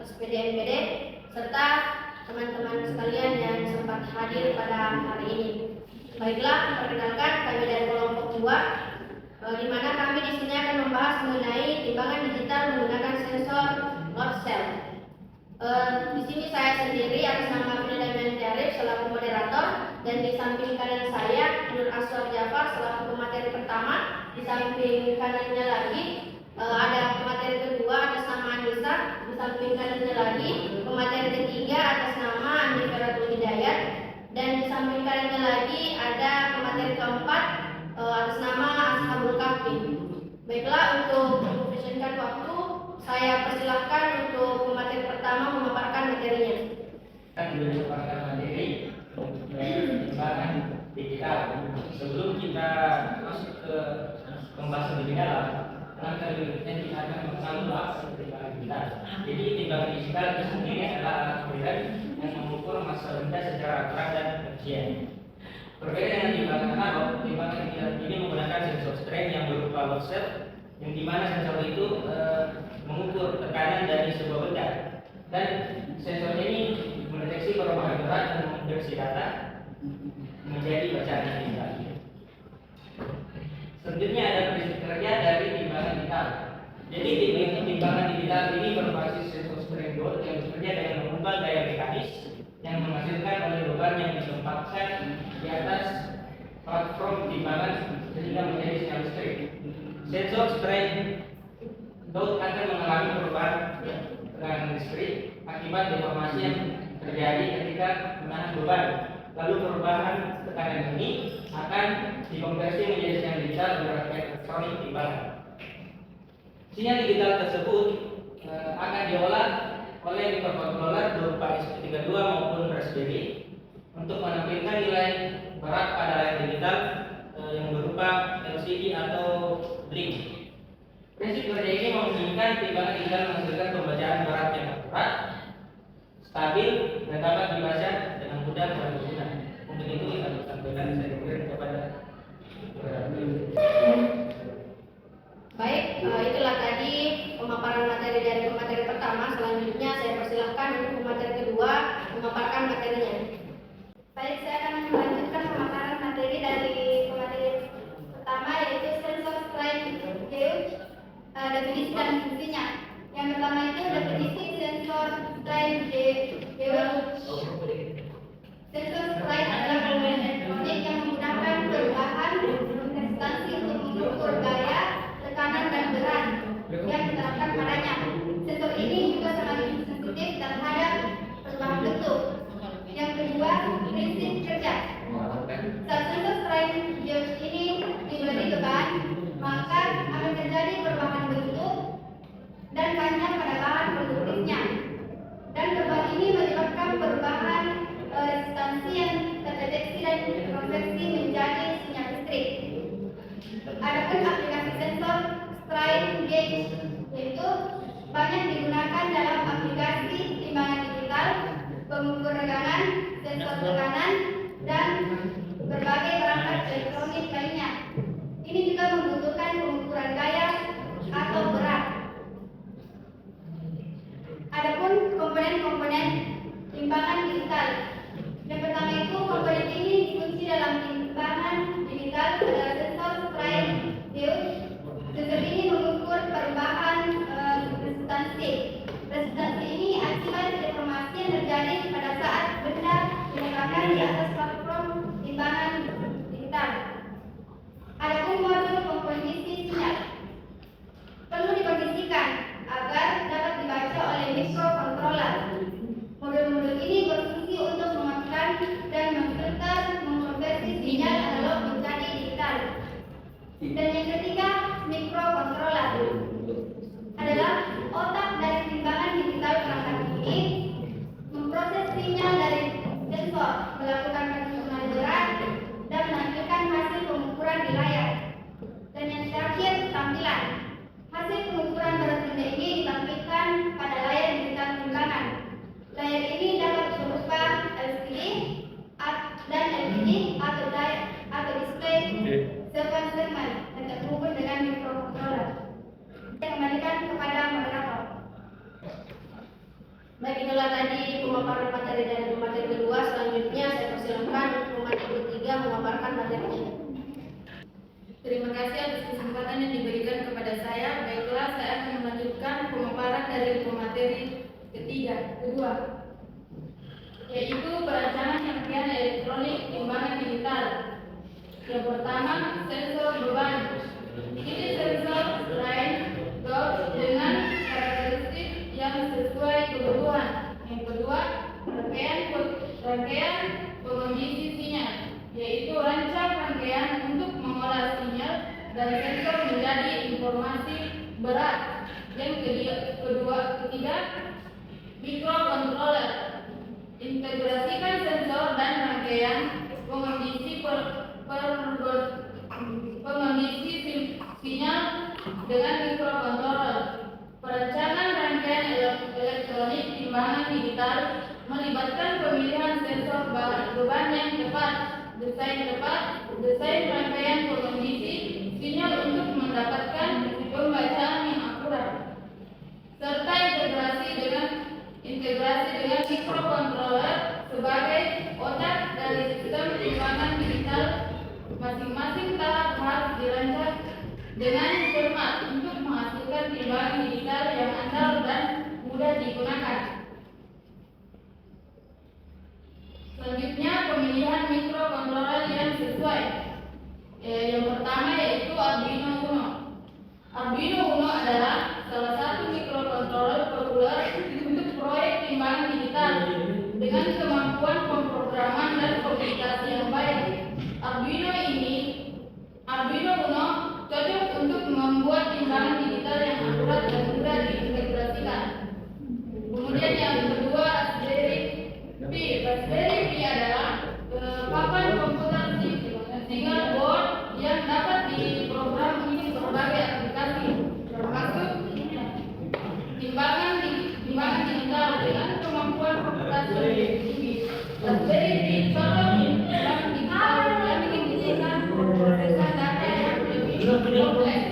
SPD MPD serta teman-teman sekalian yang sempat hadir pada hari ini. Baiklah, perkenalkan kami dari kelompok 2, di mana kami di sini akan membahas mengenai timbangan digital menggunakan sensor load cell. Di sini saya sendiri atas nama Frida Menjarif selaku moderator, dan di samping kanan saya Nur Aswar Jafar selaku pemateri pertama. Di samping kanannya lagi ada pemateri kedua atas nama Anissa. Di samping kanannya lagi pemateri ketiga atas nama Andi Feratul Hidayat, dan di samping kanannya lagi ada pemateri keempat atas nama Ashabul Kahfi. Baiklah, untuk mempersingkat waktu, saya persilahkan untuk pemateri pertama memaparkan materinya. Memaparkan materi timbangan digital. Sebelum kita masuk ke pembahasan lebih dalam, langkah berikutnya kita akan mengenal timbangan digital. Jadi timbangan digital itu sendiri adalah alat berat yang mengukur massa benda secara akurat dan efisien. Berbeda dengan timbangan analog, timbangan digital ini menggunakan sensor strain yang berupa load cell, yang dimana sensor itu mengukur tekanan dari sebuah benda, dan sensor ini mendeteksi perubahan berat dan mengkonversi data menjadi bacaan digital. Selanjutnya ada prinsip kerja dari timbangan digital. Jadi timbangan digital ini berbasis sensor strain load yang bekerja dengan mengubah gaya mekanis yang menghasilkan oleh beban yang ditempatkan di atas platform timbangan sehingga menjadi sinyal listrik. Sensor strain load akan mengalami perubahan tekanan listrik akibat deformasi yang terjadi ketika menahan beban. Lalu perubahan tekanan ini akan dikonversi menjadi sinyal digital berbagai elektronik timbangan. Sinyal digital tersebut akan diolah oleh microcontroller berupa SP32 maupun Raspberry untuk menampilkan nilai berat pada layar digital yang berupa LCD atau blink. Prinsip kerja ini memungkinkan timbangan digital menghasilkan pembacaan berat yang akurat, stabil, dan dapat dibaca dengan mudah oleh pengguna. Untuk itu kita sampaikan, saya berikan kepada Baik, itulah tadi pemaparan materi dari pemateri pertama. Selanjutnya saya persilahkan untuk pemateri kedua memaparkan materinya. Baik, saya akan melanjutkan pemaparan materi dari pemateri pertama, yaitu sensor strain gauge, definisi dan fungsinya. Yang pertama itu definisi sensor strain gauge. Sensor strain adalah komponen elektronik yang menggunakan perubahan resistansi untuk mengukur gaya, tekanan, dan berat yang diterapkan padanya. Sensor ini juga sangat sensitif terhadap perubahan bentuk. Yang kedua, prinsip kerja. Saat sensor strain gauge ini diberi beban, maka akan terjadi perubahan bentuk dan panjang pada bahan produktifnya. Dan beban ini menyebabkan perubahan resistansi yang terdeteksi dan dikonversi menjadi sinyal listrik. Adapun aplikasi sensor strain gauge yaitu banyak digunakan dalam aplikasi timbangan digital, pengukur tekanan, sensor tekanan, dan berbagai perangkat elektronik lainnya. Ini juga membutuhkan pengukuran gaya atau berat. Adapun komponen-komponen timbangan digital. Yang pertama itu komponen ini dikunci dalam timbangan digital adalah sensor strain gauge. Sensor ini mengukur perubahan resistansi. Resistansi ini akibat deformasi yang terjadi pada saat benda diletakkan di atas platform timbangan digital. Adapun modul pengkondisi sinyal perlu dikondisikan agar dapat dibaca oleh microcontroller. Modul-modul ini berfungsi untuk mengaturkan dan memfilter mengkonversi sinyal analog menjadi digital. Dan yang ketiga, microcontroller adalah otak dari timbangan digital perangkat ini, memproses sinyal dari sensor, melakukan perhitungan berat, dan menampilkan hasil pengukuran di layar. Dan yang terakhir, tampilan. Hasil pengukuran berat benda ini ditampilkan pada layar digital timbangan. Layar ini dapat berupa LCD dan LED atau display segmen dan terhubung dengan microcontroller. Saya kembalikan kepada moderator. itulah tadi pemaparan materi dari pemateri kedua. Selanjutnya saya persilakan untuk pemateri ketiga memaparkan materinya. Terima kasih atas kesempatan yang diberikan kepada saya. Baiklah, saya akan melanjutkan pemaparan dari pemateri kedua, yaitu perancangan serpihan elektronik timbangan digital. Yang pertama, sensor beban. Ini sensor strain dot dengan karakteristik yang sesuai kebutuhan. Yang kedua, rangkaian pengondisi sinyal, yaitu rancang rangkaian untuk mengolah sinyal dan sensor menjadi informasi berat. Yang ketiga, mikrocontroller. Integrasikan sensor dan rangkaian pengondisi sinyal dengan mikrocontroller. Perancangan rangkaian elektronik timbangan digital melibatkan pemilihan sensor beban yang tepat, desain rangkaian pengondisi sinyal untuk mendapatkan pembacaan yang akurat, serta integrasi dengan mikrocontroller sebagai otak dari sistem timbangan digital. Masing-masing tahap harus dirancang dengan cermat untuk menghasilkan timbangan digital yang andal dan mudah digunakan. Selanjutnya, pemilihan mikrocontroller yang sesuai. Yang pertama yaitu Arduino Uno. Arduino Uno adalah salah satu mikrocontroller populer untuk proyek timbangan digital dengan kemampuan pemrograman dan komunikasi yang baik. Arduino Uno cocok untuk membuat timbangan digital yang akurat dan mudah diintegrasikan. Kemudian yang kedua, Raspberry Pi. Raspberry Pi adalah papan komputer single board yang dapat diprogram untuk berbagai aplikasi, termasuk timbangan digital dengan kemampuan komputasi tinggi. Raspberry Pi cocok timbangan digital yang membutuhkan prosesan data yang lebih kompleks.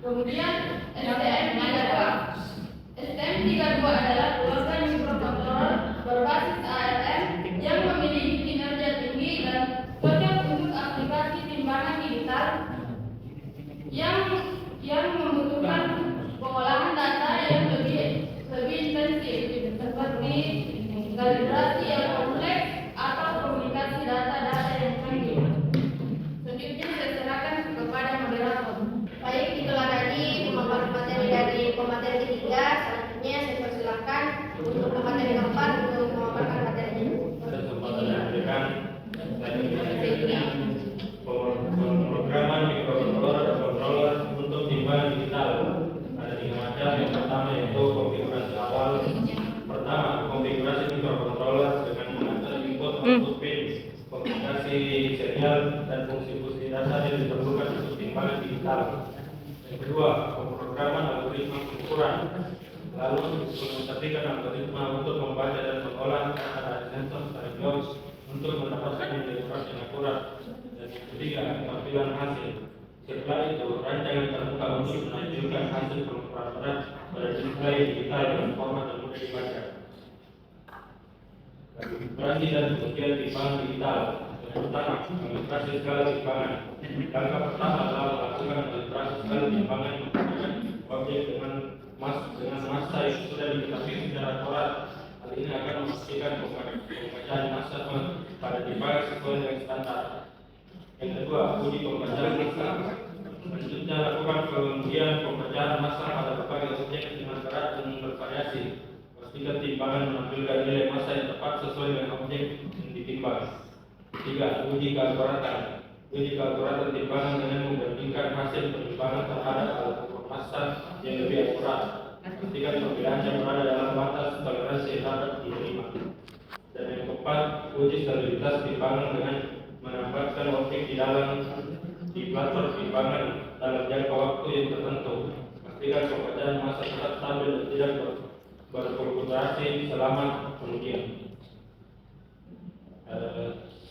Kemudian STM32 adalah keluarga mikrocontroller berbasis ARM yang memiliki kinerja tinggi dan cocok untuk aplikasi timbangan digital yang membutuhkan pengolahan data yang lebih intensif, seperti kalibrasi yang kompleks atau komunikasi data-data yang canggih. Selanjutnya saya serahkan kepada moderator. Baik, itulah tadi pemaparan materi dari pemateri ketiga. Selanjutnya saya persilakan untuk pemateri keempat untuk memaparkan materinya. Kesempatan yang diberikan pemrograman mikrocontroller dan controller untuk timbangan digital. Ada 3 macam. Yang pertama yaitu konfigurasi awal. Pertama, konfigurasi mikrocontroller dengan mengatur input output pin, komunikasi serial dan fungsi-fungsi dasar yang diperlukan untuk timbangan digital. Yang kedua, pemrograman algoritma pengukuran. Lalu mengetikkan algoritma untuk membaca dan mengolah data dari sensor strain untuk mendapatkan informasi yang akurat. Dan yang ketiga, tampilan hasil. Setelah itu, rancangan terbuka untuk menampilkan hasil pengukuran berat pada display digital dengan format yang mudah dibaca. Kalibrasi dan pengujian timbangan digital. Yang pertama, kalibrasi skala timbangan. Langkah pertama adalah melakukan kalibrasi skala timbangan menggunakan objek dengan massa yang sudah diketahui secara akurat. Hal ini akan memastikan pembacaan massa pada timbangan sesuai dengan standar. Yang kedua, uji pembacaan massa. Selanjutnya, lakukan pengujian pembacaan massa pada berbagai objek dengan berat dan bervariasi. Pastikan timbangan menampilkan nilai massa yang tepat sesuai dengan objek yang ditimbang. Ketiga, uji keakuratan. Uji keakuratan timbangan dengan membandingkan hasil penimbangan terhadap alat ukur massa yang lebih akurat. Pastikan pemilihannya berada dalam batas toleransi yang dapat diterima. Dan yang keempat, uji stabilitas timbangan dengan menempatkan objek di platform timbangan dalam jangka waktu yang tertentu. Pastikan pembacaan massa tetap stabil dan tidak berfluktuasi selama pengujian.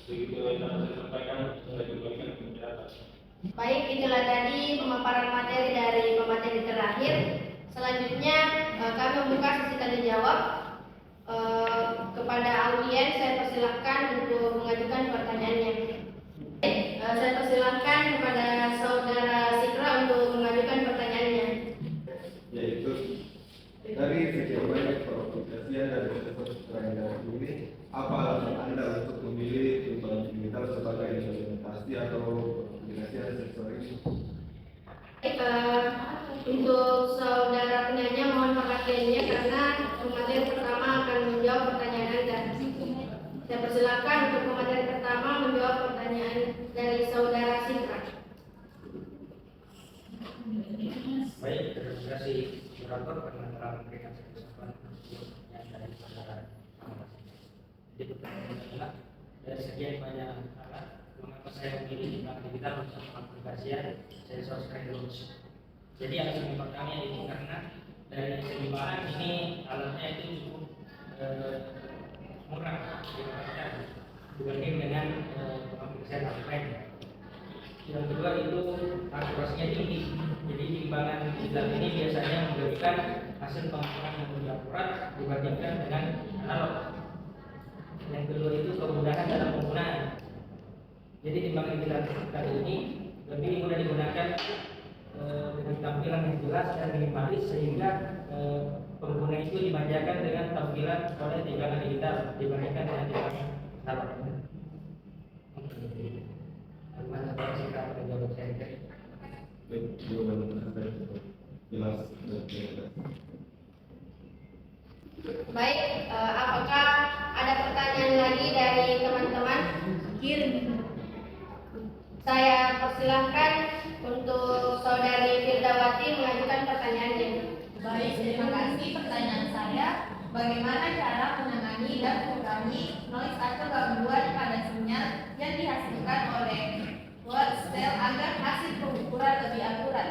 Begitu yang dapat saya sampaikan, saya kembalikan ke moderator. Baik, itulah tadi pemaparan materi dari pemateri terakhir. Selanjutnya kami membuka sesi tanya jawab. Kepada audiens saya persilahkan untuk mengajukan pertanyaannya. Saya persilahkan kepada saudara Sikra untuk mengajukan pertanyaannya. Yaitu dari sekian banyak peraplikasian dan proses perayaan ini, apa alasan Anda untuk memilih timbangan digital sebagai implementasi atau aplikasi sensor ini? Untuk saudara penanya mohon perhatiannya karena pemateri pertama akan menjawab pertanyaan Anda. Saya persilakan untuk pemateri pertama menjawab pertanyaan dari saudara Sikra. Baik, terima kasih moderator karena telah memberikan kesempatan yang dari saudara. Jadi pertanyaan adalah dari sekian banyak alat, mengapa saya memilih timbangan digital untuk aplikasian sensor screen doors. Jadi alasan yang pertama itu karena dari segi bahan ini alatnya itu cukup murah dibanding dengan aplikasi lain. Yang kedua itu akurasinya tinggi. Jadi timbangan digital ini biasanya memberikan hasil pengukuran yang lebih akurat dibandingkan dengan analog. Yang kedua itu kemudahan dalam penggunaan. Jadi timbangan digital kali ini lebih mudah digunakan dengan tampilan yang jelas dan minimalis sehingga pengguna itu dimanjakan dengan tampilan pada timbangan digital dibandingkan dengan timbangan analog. Bagaimana Pak Sikra pada jawab saya? Baik, jawaban Anda jelas dan jelas. Baik, apakah ada pertanyaan lagi dari teman-teman? Saya persilahkan untuk saudari Firdawati mengajukan pertanyaannya. Baik, terima kasih. Pertanyaan saya, bagaimana cara menangani dan mengurangi noise atau gangguan pada sinyal yang dihasilkan oleh word cell agar hasil pengukuran lebih akurat?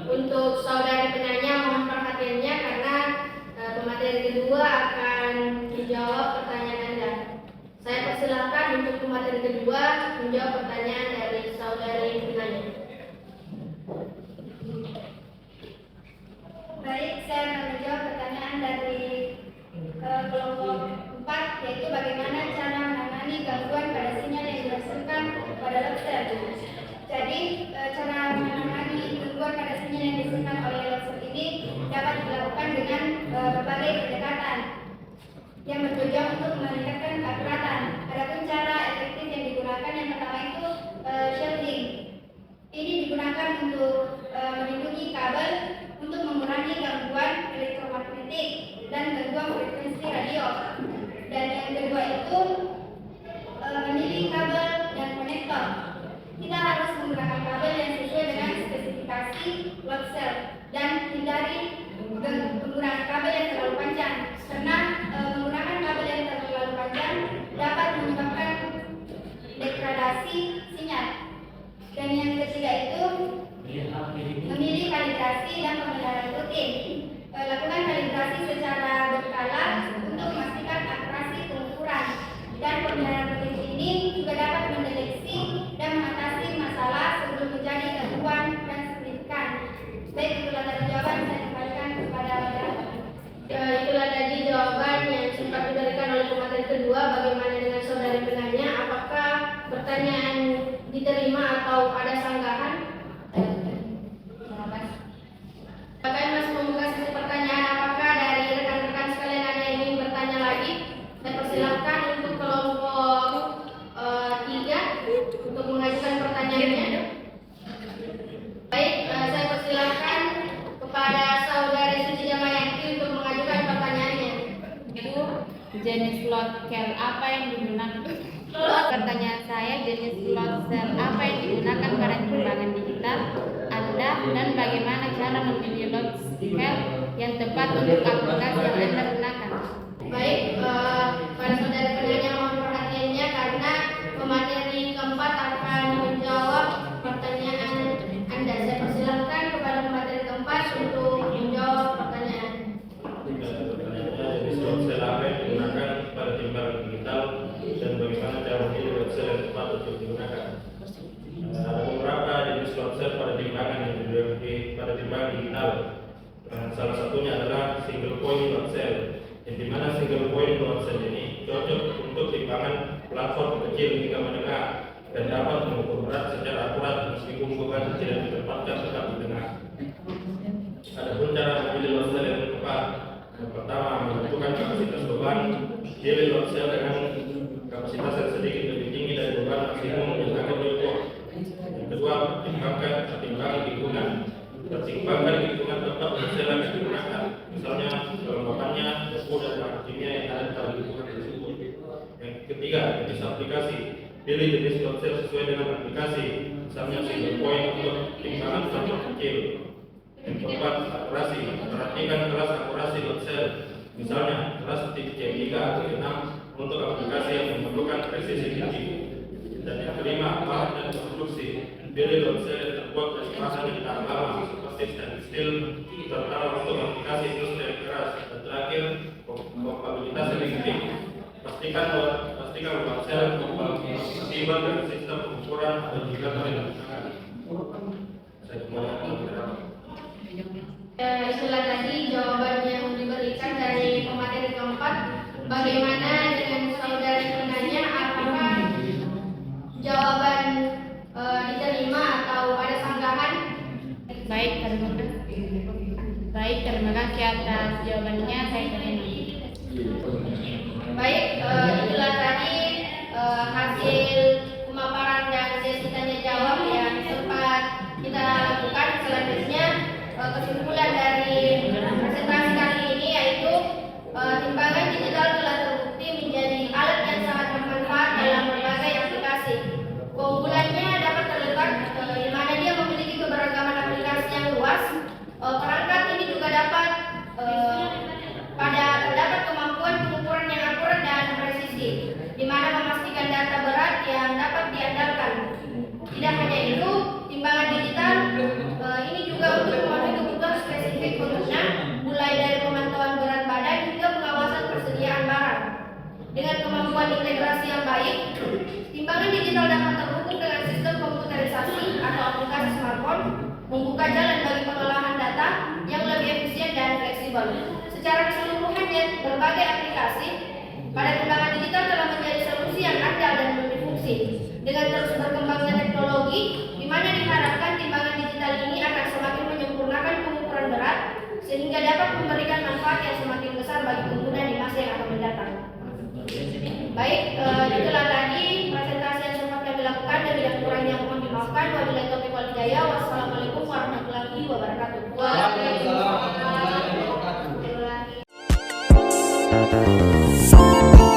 Untuk saudari penanya mohon perhatiannya karena pemateri kedua akan menjawab pertanyaan Anda. Saya persilahkan untuk pemateri kedua menjawab pertanyaan dari saudari penanya. Baik, saya akan menjawab pertanyaan dari kelompok 4, yaitu bagaimana cara menangani gangguan pada sinyal yang dihasilkan pada lobster. Jadi, cara menangani gangguan pada sinyal yang dihasilkan oleh lobster ini dapat dilakukan dengan berbagai pendekatan yang bertujuan untuk meningkatkan akuratan. Adapun cara efektif yang digunakan yang pertama itu shielding. Ini digunakan untuk melindungi kabel untuk mengurangi gangguan elektromagnetik dan gangguan frekuensi radio. Dan yang kedua itu memilih kabel dan konektor. Kita harus menggunakan kabel yang sesuai dengan spesifikasi load cell dan hindari penggunaan kabel yang terlalu panjang karena menggunakan kabel yang terlalu panjang dapat menyebabkan degradasi sinyal. Dan yang ketiga itu memilih kalibrasi dan pemeliharaan rutin. Lakukan kalibrasi secara berkala untuk memastikan akurasi pengukuran. Dan pemeliharaan rutin ini juga dapat mendeteksi dan mengatasi masalah sebelum terjadi gangguan yang signifikan. Baik, itulah tadi jawaban, saya kembalikan kepada moderator. Itulah tadi jawaban yang sempat diberikan oleh pemateri kedua. Bagaimana dengan saudari penanya? Apakah pertanyaan diterima atau ada sanggahan? Bahkan masih membuka sesi pertanyaan. Apakah dari rekan-rekan sekalian ada yang ingin bertanya lagi? Saya persilahkan untuk kelompok 3 untuk mengajukan pertanyaannya. Baik, saya persilahkan kepada saudari Suci Damayanti untuk mengajukan pertanyaannya. Itu jenis load cell apa yang digunakan? Pertanyaan saya, jenis load cell apa yang digunakan pada timbangan digital Anda dan bagaimana cara memilih load cell yang tepat untuk aplikasi yang Anda gunakan? Baik, para saudara penanya mohon perhatiannya karena pemateri keempat akan menjawab pertanyaan Anda. Saya persilahkan kepada pemateri keempat untuk menjawab pertanyaan. Pertanyaannya, jenis load cell apa yang digunakan pada timbangan digital dan bagaimana cara memilih load cell yang tepat untuk digunakan? Ada beberapa jenis load cell pada timbangan yang pada timbangan digital. Salah satunya adalah single point load cell. di mana single point load cell ini cocok untuk timbangan platform kecil hingga menengah dan dapat mengukur berat secara akurat meskipun beban tidak ditempatkan tetap di tengah. Adapun cara memilih load cell yang tepat, yang pertama menentukan kapasitas beban. Pilih load cell dengan kapasitas yang sedikit lebih tinggi dari beban maksimum yang akan diukur. Yang kedua, pertimbangkan hitungan. Pertimbangkan hitungan tempat load cell yang digunakan, misalnya kelembabannya, debu dan bahan kimia yang ada dalam hitungan tersebut. Yang ketiga, jenis aplikasi. Pilih jenis load cell sesuai dengan aplikasi, misalnya single point untuk timbangan faktor kecil. Yang keempat, akurasi. Perhatikan kelas akurasi load cell, misalnya kelas C3 atau C6 untuk aplikasi yang memerlukan presisi tinggi. Dan yang kelima, bahan dan konstruksi. Pilih load cell yang terbuat dari bahan yang tahan lama seperti stainless steel, terutama untuk aplikasi industri yang keras. Dan terakhir, kompatibilitas elektrik. Pastikan load cell kompatibel dengan sistem pengukuran dan juga terhadap. Saya kembali. Itulah tadi jawaban yang diberikan dari pemateri keempat. Bagaimana dengan saudara penanya, apakah jawaban diterima atau ada sanggahan? Baik, terima kasih atas jawabannya. Saya terima. Baik, itulah tadi hasil pemaparan dan sesi tanya jawab yang sempat kita lakukan. Selanjutnya kesimpulan dari presentasi kali ini yaitu timbangan digital telah terbukti menjadi alat yang sangat bermanfaat dalam berbagai aplikasi. Keunggulannya dapat terletak di mana dia memiliki keberagaman aplikasi yang luas. Perangkat ini juga dapat terdapat kemampuan pengukuran yang akurat dan presisi, di mana memastikan data berat yang dapat diandalkan. Tidak hanya itu, timbangan digital ini juga untuk memenuhi kebutuhan spesifik pengguna, mulai dari pemantauan berat badan hingga pengawasan persediaan barang. Dengan kemampuan integrasi yang baik, timbangan digital dapat terhubung dengan sistem komputerisasi atau aplikasi smartphone, membuka jalan bagi pengolahan data yang lebih efisien dan fleksibel. Secara keseluruhan, berbagai aplikasi pada timbangan digital telah menjadi solusi yang andal dan multifungsi. Dengan terus berkembangnya teknologi, di mana diharapkan timbangan digital ini akan semakin menyempurnakan pengukuran berat, sehingga dapat memberikan manfaat yang semakin besar bagi pengguna di masa yang akan mendatang. Baik, itulah tadi presentasi yang sempat kami lakukan, dan bila kurangnya mohon dimaafkan. Wabillahi taufiq wal hidayah. Wassalamualaikum warahmatullahi wabarakatuh. Waalaikumsalam warahmatullahi wabarakatuh. Terima kasih.